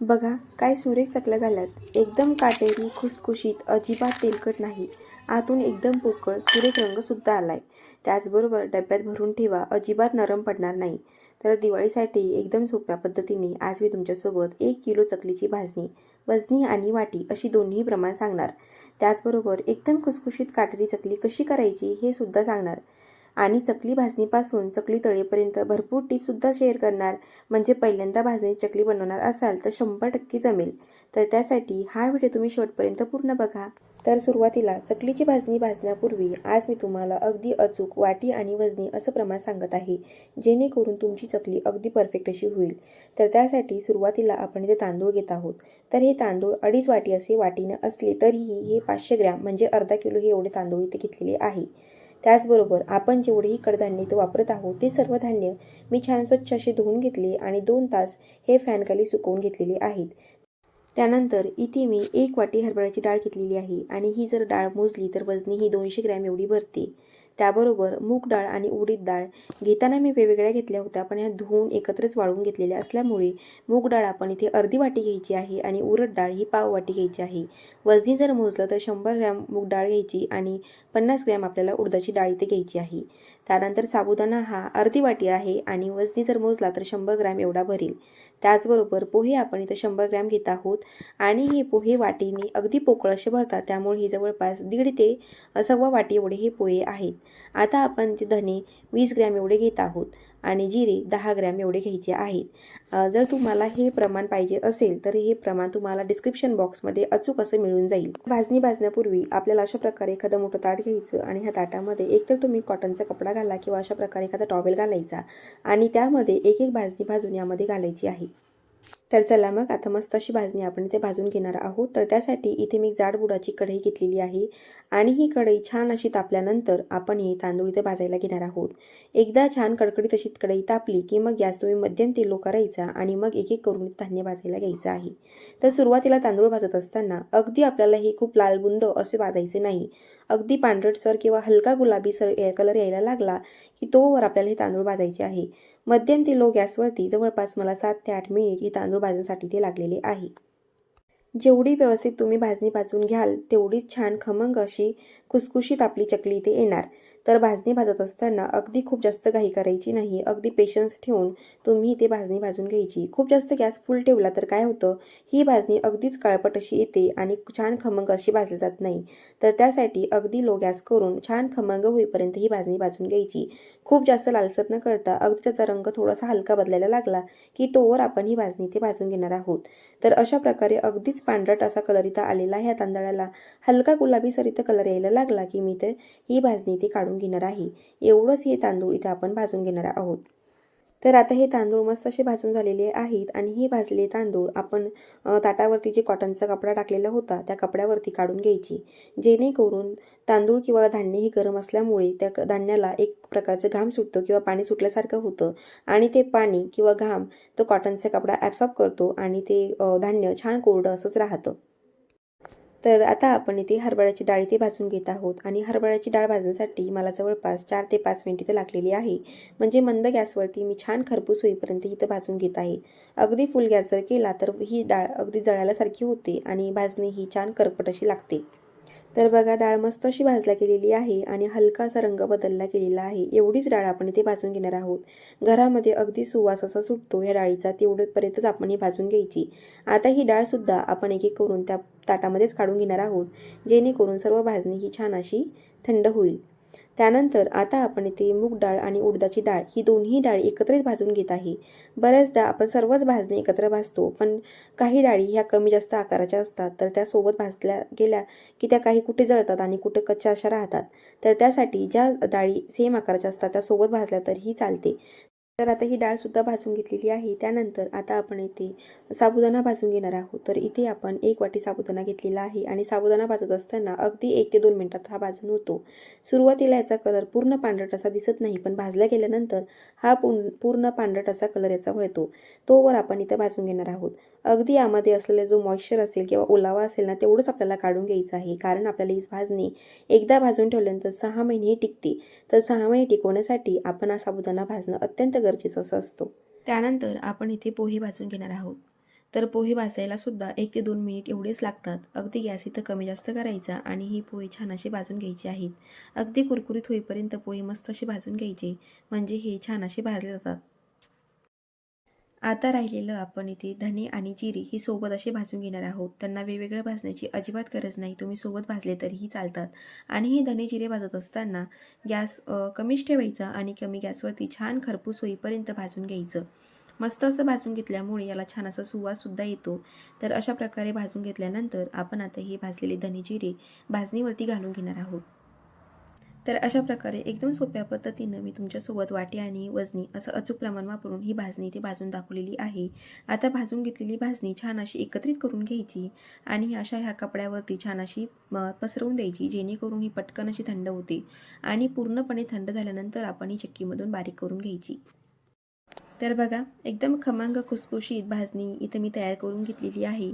बघा काय सुरेख चकल्या झाल्यात. एकदम काटेरी, खुसखुशीत, अजिबात तेलकट नाही. आतून एकदम पोकळ, सुरेख रंगसुद्धा आलाय. त्याचबरोबर डब्यात भरून ठेवा, अजिबात नरम पडणार नाही. तर दिवाळीसाठी एकदम सोप्या पद्धतीने आज मी तुमच्यासोबत 1 किलो चकलीची भाजणी, वजनी आणि वाटी अशी दोन्ही प्रमाण सांगणार. त्याचबरोबर एकदम खुसखुशीत काटेरी चकली कशी करायची हे सुद्धा सांगणार. आणि चकली भाजणीपासून चकली तळेपर्यंत भरपूर टिप्ससुद्धा शेअर करणार. म्हणजे पहिल्यांदा भाजणीची चकली बनवणार असाल तर 100% जमेल. तर त्यासाठी हा व्हिडिओ तुम्ही शेवटपर्यंत पूर्ण बघा. तर सुरुवातीला चकलीची भाजणी भाजण्यापूर्वी आज मी तुम्हाला अगदी अचूक वाटी आणि वजनी असं प्रमाण सांगत आहे, जेणेकरून तुमची चकली अगदी परफेक्ट अशी होईल. तर त्यासाठी सुरुवातीला आपण इथे तांदूळ घेत आहोत. तर हे तांदूळ 2.5 वाटी असे वाटीने असले तरीही हे 500 ग्रॅम म्हणजे अर्धा किलो हे एवढे तांदूळ इथे घेतलेले आहे. त्याचबरोबर आपण जेवढेही कडधान्य इथे वापरत आहोत ते सर्व धान्य मी छान स्वच्छ असे धुवून घेतले आणि 2 तास हे फॅनखाली सुकवून घेतलेले आहेत. त्यानंतर इथे मी 1 वाटी हरभऱ्याची डाळ घेतलेली आहे आणि ही जर डाळ मोजली तर वजनी ही 200 ग्रॅम एवढी भरते. त्याबरोबर मूग डाळ आणि उडीद डाळ घेताना मी वेगवेगळ्या घेतल्या होत्या, पण ह्या धुवून एकत्रच वाळवून घेतलेल्या असल्यामुळे मूग डाळ आपण इथे अर्धी वाटी घ्यायची आहे आणि उडीद डाळ ही पाव वाटी घ्यायची आहे. वजनी जर मोजलं तर 100 ग्रॅम मूग डाळ घ्यायची आणि 50 ग्रॅम आपल्याला उडदाची डाळ इथे घ्यायची आहे. त्यानंतर साबुदाणा हा अर्धी वाटी आहे आणि वजनी जर मोजला तर 100 ग्रॅम एवढा भरेल. त्याचबरोबर पोहे आपण इथे 100 ग्रॅम घेत आहोत आणि हे पोहे वाटीने अगदी पोकळ असे भरतात, त्यामुळे हे जवळपास 1.5 ते 1.25 वाटी एवढे हे पोहे आहेत. आता आपण ते धने 20 ग्रॅम एवढे घेत आहोत आणि जिरे 10 ग्रॅम एवढे घ्यायचे आहेत. जर तुम्हाला हे प्रमाण पाहिजे असेल तर हे प्रमाण तुम्हाला डिस्क्रिप्शन बॉक्समध्ये अचूक असं मिळून जाईल. भाजणी भाजण्यापूर्वी आपल्याला अशा प्रकारे एखादं मोठं ताट घ्यायचं आणि ह्या ताटामध्ये एकतर तुम्ही कॉटनचा कपडा घाला किंवा अशा प्रकारे एखादा टॉवेल घालायचा आणि त्यामध्ये एक एक भाजणी भाजून यामध्ये घालायची आहे. तर चला मग आता मस्त अशी भाजणी आपण इथे भाजून घेणार आहोत. तर त्यासाठी इथे मी जाड बुडाची कढई घेतलेली आहे आणि ही कढई छान अशी तापल्यानंतर आपण हे तांदूळ इथे भाजायला घेणार आहोत. एकदा छान कडकडीत अशी कढई तापली की मग गॅस तुम्ही मध्यम ते लो करायचा आणि मग एक एक करून धान्य भाजायला घ्यायचं आहे. तर सुरुवातीला तांदूळ भाजत असताना अगदी आपल्याला हे खूप लालबुंद असे भाजायचे नाही. अगदी पांढरटसर किंवा हलका गुलाबी कलर यायला लागला की तोवर आपल्याला हे तांदूळ भाजायचे आहे. मध्यम ते लो गॅसवरती जवळपास मला 7 ते 8 मिनिट हे तांदूळ भाजण्यासाठी ते लागलेले आहे. जेवढी व्यवस्थित तुम्ही भाजणी भाजून घ्याल तेवढीच छान खमंग अशी खुसखुशीत आपली चकली इथे येणार. तर भाजणी भाजत असताना अगदी खूप जास्त घाई करायची नाही. अगदी पेशन्स ठेवून तुम्ही इथे भाजणी भाजून घ्यायची. खूप जास्त गॅस फुल ठेवला तर काय होतं, ही भाजणी अगदीच काळपट अशी येते आणि छान खमंग अशी भाजली जात नाही. तर त्यासाठी अगदी लो गॅस करून छान खमंग होईपर्यंत ही भाजणी भाजून घ्यायची. खूप जास्त लालसर न करता अगदी त्याचा रंग थोडासा हलका बदलायला लागला की तोवर आपण ही भाजणी इथे भाजून घेणार आहोत. तर अशा प्रकारे अगदीच पांढरट असा कलर इथं आलेला आहे. ह्या तांदळाला हलका गुलाबीसर इथं कलर यायला लागला की मी तर ही भाजणी इथे काढून घेणार आहे. एवढंच हे तांदूळ इथे आपण भाजून घेणार आहोत. तर आता हे तांदूळ मस्त असे भाजून झालेले आहेत आणि हे भाजलेले तांदूळ आपण ताटावरती जे कॉटनचा कपडा टाकलेला होता त्या कपड्यावरती काढून घ्यायची. जेणेकरून तांदूळ किंवा धान्य हे गरम असल्यामुळे त्या धान्याला एक प्रकारचं घाम सुटतं किंवा पाणी सुटल्यासारखं होतं आणि ते पाणी किंवा घाम तो कॉटनचा कपडा ॲब्सॉर्ब करतो आणि ते धान्य छान कोरडं असंच राहतं. तर आता आपण इथे हरभऱ्याची डाळ इथे भाजून घेत आहोत आणि हरभऱ्याची डाळ भाजण्यासाठी मला जवळपास 4 ते 5 मिनिट इथे लागलेली आहे. म्हणजे मंद गॅसवरती मी छान खरपूस होईपर्यंत इथं भाजून घेत आहे. अगदी फुल गॅस जर केला तर ही डाळ अगदी जळाल्यासारखी होते आणि भाजणी ही छान करपट अशी लागते. तर बघा डाळ मस्त अशी भाजला गेलेली आहे आणि हलकासा रंग बदलला गेलेला आहे. एवढीच डाळ आपण इथे भाजून घेणार आहोत. घरामध्ये अगदी सुवास असा सुटतो या डाळीचा, तेवढ्यापर्यंतच आपण ही भाजून घ्यायची. आता ही डाळसुद्धा आपण एक एक करून त्या ताटामध्येच काढून घेणार आहोत, जेणेकरून सर्व भाजणी ही छान अशी थंड होईल. त्यानंतर आता आपण इथे मूग डाळ आणि उडदाची डाळ ही दोन्ही डाळी एकत्रच भाजून घेत आहे. बऱ्याचदा आपण सर्वच भाजणी एकत्र भाजतो, पण काही डाळी ह्या कमी जास्त आकाराच्या असतात, तर त्या सोबत भाजल्या गेल्या की त्या काही कुठे जळतात आणि कुठे कच्च्या अशा राहतात. तर त्यासाठी ज्या डाळी सेम आकाराच्या असतात त्या सोबत भाजल्या तरीही चालते. तर आता ही डाळसुद्धा भाजून घेतलेली आहे. त्यानंतर आता आपण इथे साबुदाणा भाजून घेणार आहोत. तर इथे आपण 1 वाटी साबुदाणा घेतलेला आहे आणि साबुदाणा भाजत असताना अगदी 1 ते 2 मिनिटात हा भाजून होतो. सुरुवातीला याचा कलर पूर्ण पांढरट असा दिसत नाही, पण भाजल्या गेल्यानंतर हा पूर्ण पांढरट असा कलर याचा होतो. तोवर आपण इथं भाजून घेणार आहोत. अगदी यामध्ये असलेला जो मॉइश्चर असेल किंवा ओलावा असेल ना, तेवढंच आपल्याला काढून घ्यायचं आहे. कारण आपल्याला ही भाजणी एकदा भाजून ठेवल्यानंतर 6 महिने टिकते. तर 6 महिने टिकवण्यासाठी आपण हा साबुदाणा भाजणं अत्यंत गरजेचं असं असतो. त्यानंतर आपण इथे पोहे भाजून घेणार आहोत. तर पोहे भाजायला सुद्धा 1 ते 2 मिनिट एवढेच लागतात. अगदी गॅस इथं कमी जास्त करायचा आणि ही पोहे छान असे भाजून घ्यायचे आहेत. अगदी कुरकुरीत होईपर्यंत पोहे मस्त असे भाजून घ्यायचे, म्हणजे हे छान असे भाजले जातात. आता राहिलेलं आपण इथे धने आणि जिरे ही सोबत असे भाजून घेणार आहोत. त्यांना वेगवेगळं भाजण्याची अजिबात गरज नाही. तुम्ही सोबत भाजले तरीही चालतात. आणि हे धने जिरे भाजत असताना गॅस कमीच ठेवायचा आणि कमी गॅसवरती छान खरपूस होईपर्यंत भाजून घ्यायचं. मस्त असं भाजून घेतल्यामुळे याला छान असा सुवाससुद्धा येतो. तर अशा प्रकारे भाजून घेतल्यानंतर आपण आता हे भाजलेले धने जिरे भाजणीवरती घालून घेणार आहोत. तर अशा प्रकारे एकदम सोप्या पद्धतीनं मी तुमच्यासोबत वाटी आणि वजनी असं अचूक प्रमाण वापरून ही भाजणी इथे भाजून दाखवलेली आहे. आता भाजून घेतलेली भाजणी छान अशी एकत्रित करून घ्यायची आणि अशा ह्या कपड्यावरती छान अशी पसरवून द्यायची, जेणेकरून ही पटकन अशी थंड होते आणि पूर्णपणे थंड झाल्यानंतर आपण ही चक्कीमधून बारीक करून घ्यायची. तर बघा, एकदम खमंग खुसखुशीत भाजणी इथं मी तयार करून घेतलेली आहे.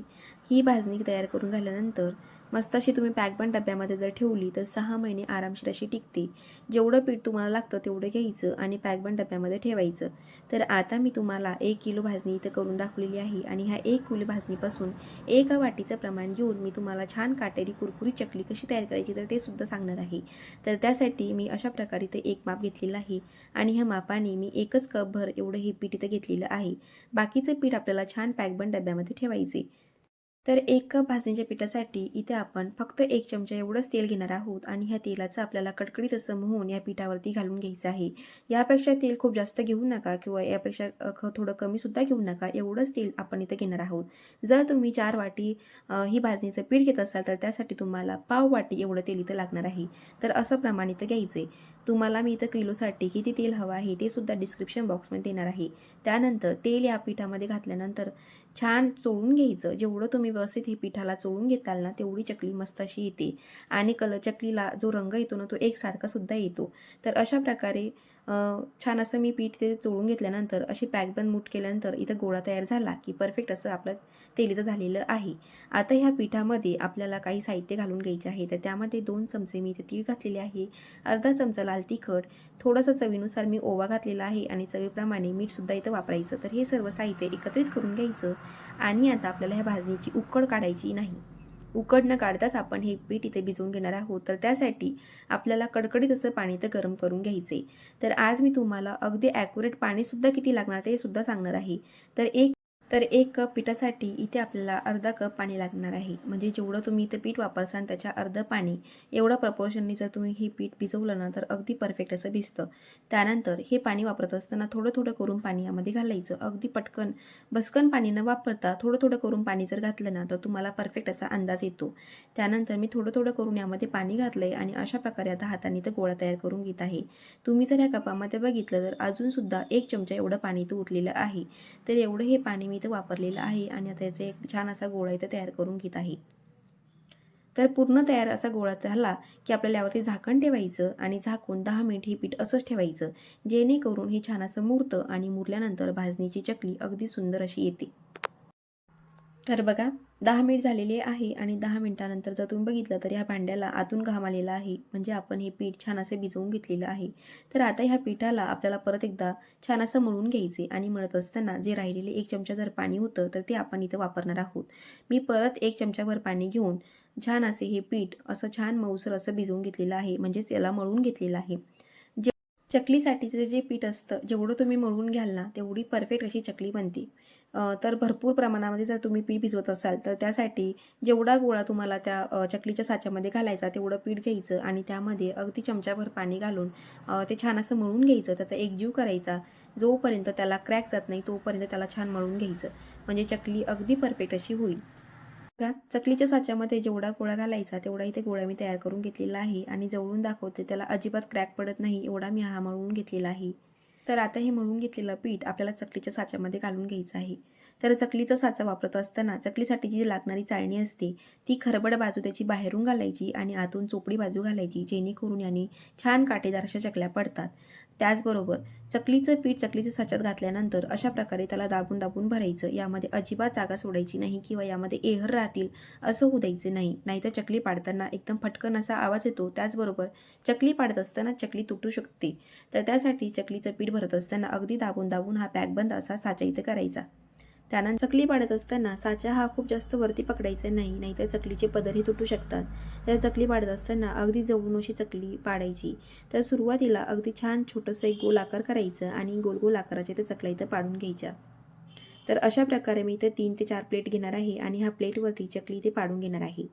ही भाजणी तयार करून झाल्यानंतर मस्त अशी तुम्ही पॅकबंद डब्यामध्ये जर ठेवली तर 6 महिने आरामशीर अशी टिकते. जेवढं पीठ तुम्हाला लागतं तेवढं घ्यायचं आणि पॅकबंद डब्यामध्ये ठेवायचं. तर आता मी तुम्हाला 1 किलो भाजणी इथं करून दाखवलेली आहे आणि ह्या 1 किलो भाजणीपासून 1 वाटीचं प्रमाण घेऊन मी तुम्हाला छान काटेरी कुरकुरीत चकली कशी तयार करायची तर ते सुद्धा सांगणार आहे. तर त्यासाठी मी अशा प्रकारे ते एक माप घेतलेलं आहे आणि ह्या मापाने मी 1च कपभर एवढं हे पीठ इथं घेतलेलं आहे. बाकीचं पीठ आपल्याला छान पॅकबंद डब्यामध्ये ठेवायचे. तर 1 कप भाजणीच्या पिठासाठी इथे आपण फक्त 1 चमचा एवढंच तेल घेणार आहोत आणि ह्या तेलाचं आपल्याला कडकडीत असं मोहन या पिठावरती घालून घ्यायचं आहे. यापेक्षा तेल खूप जास्त घेऊ नका किंवा यापेक्षा थोडं कमीसुद्धा घेऊ नका. एवढंच तेल आपण इथं घेणार आहोत. जर तुम्ही 4 वाटी ही भाजणीचं पीठ घेत असाल तर त्यासाठी तुम्हाला पाव वाटी एवढं तेल इथं लागणार आहे. तर असं प्रमाण इथं घ्यायचं आहे. तुम्हाला मी इथं किलोसाठी किती तेल हवं आहे ते सुद्धा डिस्क्रिप्शन बॉक्समध्ये देणार आहे. त्यानंतर तेल या पिठामध्ये घातल्यानंतर छान चोळून घ्यायचं. जेवढं तुम्ही व्यवस्थित ही पिठाला चोळून घेताल ना तेवढी चकली मस्त अशी येते आणि चकलीला जो रंग येतो ना तो एकसारखा सुद्धा येतो. तर अशा प्रकारे छान असं मी पीठ ते चोळून घेतल्यानंतर अशी पॅकबंद मूठ केल्यानंतर इथं गोळा तयार झाला की परफेक्ट असं आपलं तेल इथं झालेलं आहे. आता ह्या पिठामध्ये आपल्याला काही साहित्य घालून घ्यायचे आहे. तर त्यामध्ये 2 चमचे मी इथे तीळ घातलेले आहे, अर्धा चमचा लाल तिखट, थोडंसं चवीनुसार मी ओवा घातलेला आहे आणि चवीप्रमाणे मीठसुद्धा इथं वापरायचं. तर हे सर्व साहित्य एकत्रित करून घ्यायचं आणि आता आपल्याला ह्या भाजणीची उकड काढायची नाही. उकड न काढताच आपण हे पीठ इथे भिजवून घेणार आहोत. तर त्यासाठी आपल्याला कडकडीत असं पाणी इथं गरम करून घ्यायचे. तर आज मी तुम्हाला अगदी ॲक्युरेट पाणीसुद्धा किती लागणार ते सुद्धा सांगणार आहे. तर 1 कप पिठासाठी इथे आपल्याला अर्धा कप पाणी लागणार आहे. म्हणजे जेवढं तुम्ही इथे पीठ वापरसाल त्याच्या अर्धं पाणी एवढं प्रपोर्शननी जर तुम्ही हे पीठ भिजवलं ना तर अगदी परफेक्ट असं भिजतं. त्यानंतर हे पाणी वापरत असताना थोडं थोडं करून पाणी यामध्ये घालायचं. अगदी पटकन बसकन पाणी न वापरता थोडं थोडं करून पाणी जर घातलं ना तर तुम्हाला परफेक्ट असा अंदाज येतो. त्यानंतर मी थोडं थोडं करून यामध्ये पाणी घातलंय आणि अशा प्रकारे आता हाताने तर गोळा तयार करून घेत आहे. तुम्ही जर या कपामध्ये बघितलं तर अजूनसुद्धा 1 चमचा एवढं पाणी इथं उरलेलं आहे. तर एवढं हे पाणी मी इथं वापरलेलं आहे आणि आता याचा एक छान असा गोळा इथं तयार करून घेत आहे. तर पूर्ण तयार असा गोळा झाला की आपल्याला यावरती झाकण ठेवायचं आणि झाकून 10 मिनिट हे पीठ असंच ठेवायचं, जेणेकरून हे छान असं मुरतं आणि मुरल्यानंतर भाजणीची चकली अगदी सुंदर अशी येते. तर बघा, 10 मिनिट झालेले आहे आणि 10 मिनिटानंतर जर तुम्ही बघितलं तर ह्या भांड्याला आतून घाम आलेला आहे, म्हणजे आपण हे पीठ छान असे भिजवून घेतलेलं आहे. तर आता ह्या पिठाला आपल्याला परत एकदा छान असं मळून घ्यायचे आणि मळत असताना जे राहिलेले 1 चमचा जर पाणी होतं तर ते आपण इथं वापरणार आहोत. मी परत 1 चमचाभर पाणी घेऊन छान असे हे पीठ असं छान मऊसर असं भिजवून घेतलेलं आहे, म्हणजेच याला मळून घेतलेलं आहे. चकलीसाठीचं जे पीठ असतं जेवढं तुम्ही मळून घ्याल ना तेवढी परफेक्ट अशी चकली बनते. तर भरपूर प्रमाणामध्ये जर तुम्ही पीठ भिजवत असाल तर त्यासाठी जेवढा गोळा तुम्हाला त्या चकलीच्या साच्यामध्ये घालायचा तेवढं पीठ घ्यायचं आणि त्यामध्ये अगदी चमचाभर पाणी घालून ते छान असं मळून घ्यायचं. त्याचा एकजीव करायचा. जोपर्यंत त्याला क्रॅक जात नाही तोपर्यंत त्याला छान मळून घ्यायचं, म्हणजे चकली अगदी परफेक्ट अशी होईल. बघा, चकलीच्या साच्यामध्ये जेवढा गोळा घालायचा तेवढा इथे गोळा मी तयार करून घेतलेला आहे आणि जवळून दाखवते त्याला अजिबात क्रॅक पडत नाही एवढा मी हा मळून घेतलेला आहे. तर आता हे मळून घेतलेलं पीठ आपल्याला चकलीच्या साच्यामध्ये घालून घ्यायचं आहे. तर चकलीचा साचा वापरत असताना चकलीसाठी जी लागणारी चाळणी असते ती खरबड बाजू त्याची बाहेरून घालायची आणि आतून चोपडी बाजू घालायची, जेणेकरून याने छान काटेदार अशा चकल्या पडतात. त्याचबरोबर चकलीचं पीठ चकलीच्या साच्यात घातल्यानंतर अशा प्रकारे त्याला दाबून दाबून भरायचं. यामध्ये अजिबात जागा सोडायची नाही किंवा यामध्ये एहर राहतील असं होऊ द्यायचे नाही. नाहीतर चकली पाडताना एकदम फटकन असा आवाज येतो. त्याचबरोबर चकली पाडत असताना चकली तुटू शकते. तर त्यासाठी चकलीचं पीठ भरत असताना अगदी दाबून दाबून हा पॅकबंद असा साचा इथे करायचा. त्यानंतर चकली पाडत असताना साचा हा खूप जास्त वरती पकडायचा नाही, नाहीतर चकलीचे पदरही तुटू शकतात. तर चकली पाडत असताना अगदी जवळून अशी चकली पाडायची. तर सुरुवातीला अगदी छान छोटंसं एक गोल आकार करायचं आणि गोल गोल आकाराच्या त्या चकल्या इथं पाडून घ्यायच्या. तर अशा प्रकारे मी इथं 3 ते 4 प्लेट घेणार आहे आणि ह्या प्लेटवरती चकली इथे पाडून घेणार आहे.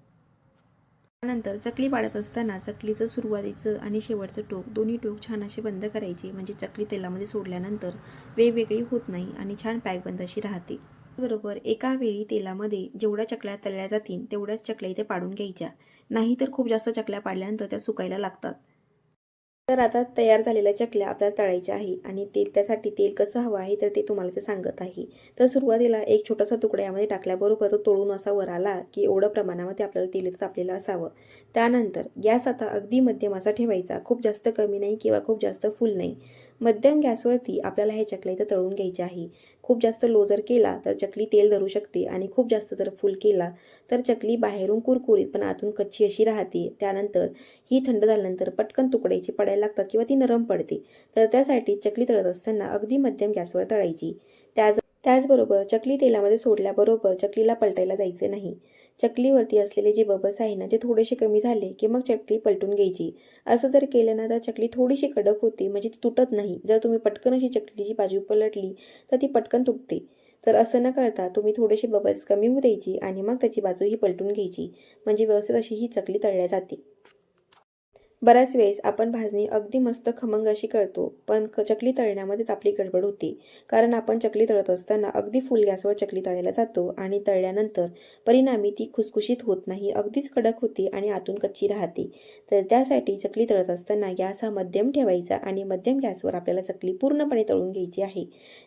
त्यानंतर चकली पाडत असताना चकलीचं सुरुवातीचं आणि शेवटचं टोक दोन्ही टोक छान असे बंद करायचे, म्हणजे चकली तेलामध्ये सोडल्यानंतर वेगवेगळी होत नाही आणि छान पॅकबंद अशी राहते. बरोबर एका वेळी तेलामध्ये जेवढ्या चकल्या तळल्या जातील तेवढ्याच चकल्या इथे पाडून घ्यायच्या, नाहीतर खूप जास्त चकल्या पाडल्यानंतर त्या सुकायला लागतात. तर आता तयार झालेल्या चकल्या आपल्याला तळायच्या आहे आणि त्यासाठी तेल कसं हवं आहे तर ते तुम्हाला ते सांगत आहे. तर सुरुवातीला एक छोटासा तुकडा यामध्ये टाकल्याबरोबर तो तळून असा वर आला की एवढं प्रमाणामध्ये आपल्याला तेल तापलेलं असावं. त्यानंतर गॅस आता अगदी मध्यम असा ठेवायचा, खूप जास्त कमी नाही किंवा खूप जास्त फुल नाही. मध्यम गॅसवरती आपल्याला हे चकल्या इथं तळून घ्यायचे आहे. खूप जास्त लो जर केला तर चकली तेल धरू शकते आणि खूप जास्त जर फुल केला तर चकली बाहेरून कुरकुरीत पण आतून कच्ची अशी राहते. त्यानंतर ही थंड झाल्यानंतर पटकन तुकड्याची पडायला लागतात किंवा ती नरम पडते. तर त्यासाठी चकली तळत असताना अगदी मध्यम गॅसवर तळायची. त्याचबरोबर चकली तेलामध्ये सोडल्याबरोबर चकलीला पलटायला जायचे नाही. चकलीवरती असलेले जे बबल्स आहे ना ते थोडेसे कमी झाले की मग चकली पलटून घ्यायची. असं जर केलं ना तर चकली थोडीशी कडक होते, म्हणजे ती तुटत नाही. जर तुम्ही पटकन अशी चकलीची बाजू पलटली तर ती पटकन तुटते. तर असं न करता तुम्ही थोडेसे बबल्स कमी होऊ द्यायची आणि मग त्याची बाजू ही पलटून घ्यायची, म्हणजे व्यवस्थित अशी ही चकली तळल्या जाते. बऱ्याच वेळेस आपण भाजणी अगदी मस्त खमंग अशी करतो, पण चकली तळण्यामध्येच आपली गडबड होते. कारण आपण चकली तळत असताना अगदी फुल गॅसवर चकली तळायला जातो आणि तळल्यानंतर परिणामी ती खुसखुशीत होत नाही, अगदीच कडक होते आणि आतून कच्ची राहते. तर त्यासाठी चकली तळत असताना गॅस हा मध्यम ठेवायचा आणि मध्यम गॅसवर आपल्याला चकली पूर्णपणे तळून घ्यायची आहे.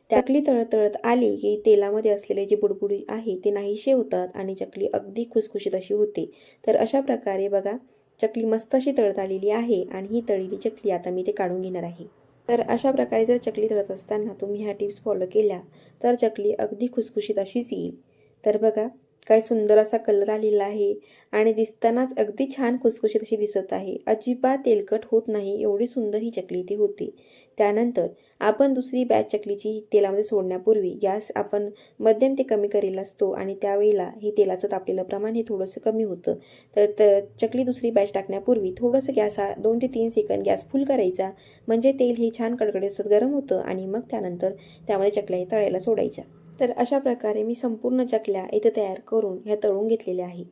चकली तळत तळत आली की तेलामध्ये असलेले जे बुडबुडी आहे ते नाहीसे होतात आणि चकली अगदी खुसखुशीत अशी होते. तर अशा प्रकारे बघा चकली मस्त अशी तळत आलेली आहे आणि ही तळलेली चकली आता मी ते काढून घेणार आहे. तर अशा प्रकारे जर चकली तळत असताना तुम्ही ह्या टिप्स फॉलो केल्या तर चकली अगदी खुसखुशीत अशीच येईल. तर बघा काय सुंदर असा कलर आलेला आहे आणि दिसतानाच अगदी छान खुसखुशीत अशी दिसत आहे. अजिबात तेलकट होत नाही, एवढी सुंदर ही चकली ती होते. त्यानंतर आपण दुसरी बॅच चकलीची तेलामध्ये सोडण्यापूर्वी गॅस आपण मध्यम ते कमी करेल असतो आणि त्यावेळेला हे तेलाचं तापलेलं प्रमाण हे थोडंसं कमी होतं. तर चकली दुसरी बॅच टाकण्यापूर्वी थोडंसं गॅस हा 2 ते 3 सेकंद गॅस फुल करायचा, म्हणजे तेल हे छान कडकडीत गरम होतं आणि मग त्यानंतर त्यामध्ये चकल्या तळायला सोडायच्या. तर अशा प्रकारे मी संपूर्ण चकल्या इथे तयार करून ह्या तळून घेतलेल्या आहे.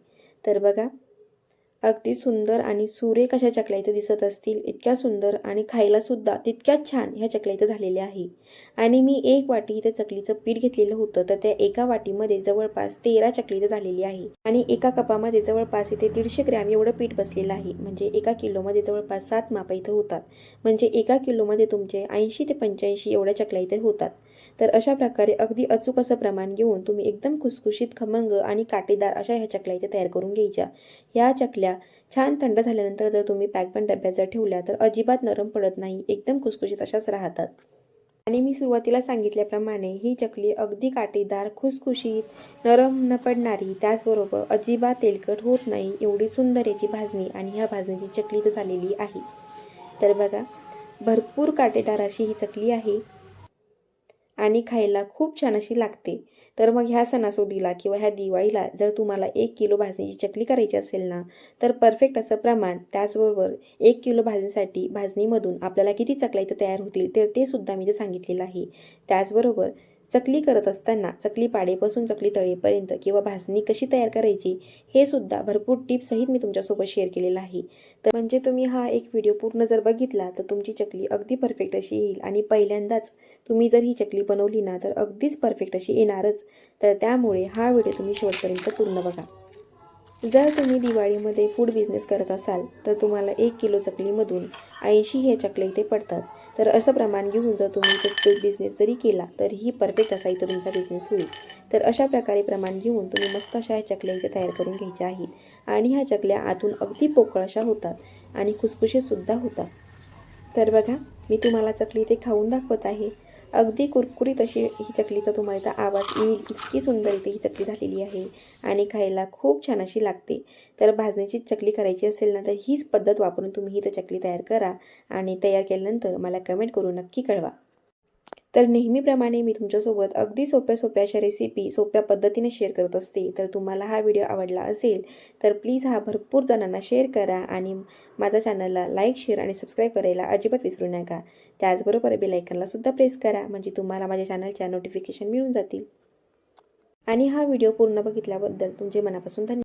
तर बघा अगदी सुंदर आणि सुरेख अशा चकल्या इथे दिसत असतील, इतक्या सुंदर आणि खायला सुद्धा तितक्याच छान ह्या चकल्या इथे झालेल्या आहे. आणि मी 1 वाटी इथे चकलीचं पीठ घेतलेलं होतं, तर त्या एका वाटीमध्ये जवळपास 13 चकली इथे झालेली आहे आणि एका कपामध्ये जवळपास इथे 150 ग्रॅम एवढं पीठ बसलेलं आहे. म्हणजे एका किलोमध्ये जवळपास 7 मापं इथं होतात, म्हणजे एका किलोमध्ये तुमचे 80 ते 85 एवढ्या चकल्या इथे होतात. तर अशा प्रकारे अगदी अचूक असं प्रमाण घेऊन तुम्ही एकदम खुसखुशीत खमंग आणि काटेदार अशा ह्या चकल्या इथे तयार करून घ्यायच्या. ह्या चकल्या छान थंड झाल्यानंतर जर तुम्ही पॅकबंद डब्यात जर ठेवल्या तर अजिबात नरम पडत नाही, एकदम खुसखुशीत अशाच राहतात. आणि मी सुरुवातीला सांगितल्याप्रमाणे ही चकली अगदी काटेदार, खुसखुशीत, नरम न पडणारी, त्याचबरोबर अजिबात तेलकट होत नाही, एवढी सुंदर याची भाजणी आणि ह्या भाजणीची चकली तर झालेली आहे. तर बघा भरपूर काटेदार अशी ही चकली आहे आणि खायला खूप छान अशी लागते. तर मग ह्या सणासुदीला किंवा ह्या दिवाळीला जर तुम्हाला 1 किलो भाजणीची चकली करायची असेल ना तर परफेक्ट असं प्रमाण, त्याचबरोबर 1 किलो भाजणीसाठी भाजणीमधून आपल्याला किती चकल्या इथं तयार होतील तर ते सुद्धा मी इथे सांगितलेलं आहे. त्याचबरोबर चकली करत असताना चकली पाडेपासून चकली तळेपर्यंत किंवा भाजणी कशी तयार करायची हे सुद्धा भरपूर टिप्ससहित मी तुमच्यासोबत शेअर केलेलं आहे. तर म्हणजे तुम्ही हा एक व्हिडिओ पूर्ण जर बघितला तर तुमची चकली अगदी परफेक्ट अशी येईल आणि पहिल्यांदाच तुम्ही जर ही चकली बनवली ना तर अगदीच परफेक्ट अशी येणारच. तर त्यामुळे हा व्हिडिओ तुम्ही शेवटपर्यंत पूर्ण बघा. जर तुम्ही दिवाळीमध्ये फूड बिझनेस करत असाल तर तुम्हाला 1 किलो चकलीमधून 80 हे चकल्या इथे पडतात. तर असं प्रमाण घेऊन जर तुम्ही तो बिझनेस जरी केला तरीही परफेक्ट असा इथं तुमचा बिझनेस होईल. तर अशा प्रकारे प्रमाण घेऊन तुम्ही मस्त अशा ह्या चकल्या इथे तयार करून घ्यायच्या आहेत आणि ह्या चकल्या आतून अगदी पोकळ अशा होतात आणि खुसखुशीतसुद्धा होतात. तर बघा मी तुम्हाला चकली इथे खाऊन दाखवत आहे. अगदी कुरकुरीत अशी ही चकलीचा तुम्हाला इथं आवाज येईल, इतकी सुंदर इथे ही चकली झालेली आहे आणि खायला खूप छान अशी लागते. तर भाजणीची चकली करायची असेल ना तर हीच पद्धत वापरून तुम्ही ही चकली तयार करा आणि तयार केल्यानंतर मला कमेंट करून नक्की कळवा. तर नेहमीप्रमाणे मी तुमच्यासोबत अगदी सोप्या अशा रेसिपी सोप्या पद्धतीने शेअर करत असते. तर तुम्हाला हा व्हिडिओ आवडला असेल तर प्लीज हा भरपूर जणांना शेअर करा आणि माझ्या चॅनलला लाईक, शेअर आणि सबस्क्राईब करायला अजिबात विसरू नका. त्याचबरोबर बेल आयकॉनला सुद्धा प्रेस करा म्हणजे तुम्हाला माझ्या चॅनलच्या नोटिफिकेशन मिळून जातील. आणि हा व्हिडिओ पूर्ण बघितल्याबद्दल तुमचे मनापासून धन्यवाद.